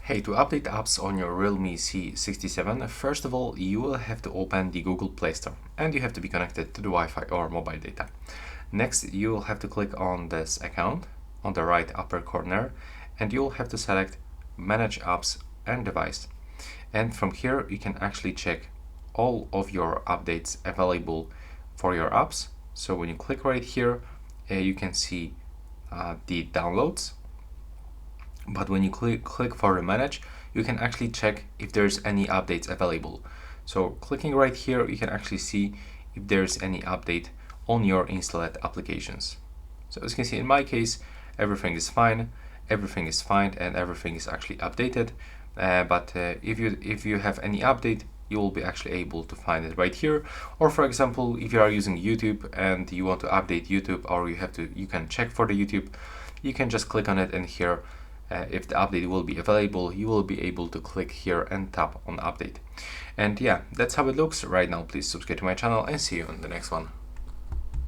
Hey, to update apps on your Realme C67, first of all, you will have to open the Google Play Store and you have to be connected to the Wi-Fi or mobile data. Next, you will have to click on this account on the right upper corner and you will have to select Manage Apps and Device. And from here, you can actually check all of your updates available for your apps. So when you click right here, you can see the downloads. But when you click for manage, you can actually check if there's any updates available. So clicking right here, you can actually see if there's any update on your installed applications. So as you can see, in my case, everything is fine, and everything is actually updated. But if you have any update, you will be actually able to find it right here. Or for example, if you are using YouTube and you want to update YouTube, or you can check for the YouTube, you can just click on it, and here if the update will be available, you will be able to click here and tap on update. And yeah, that's how it looks right now. Please subscribe to my channel and see you on the next one.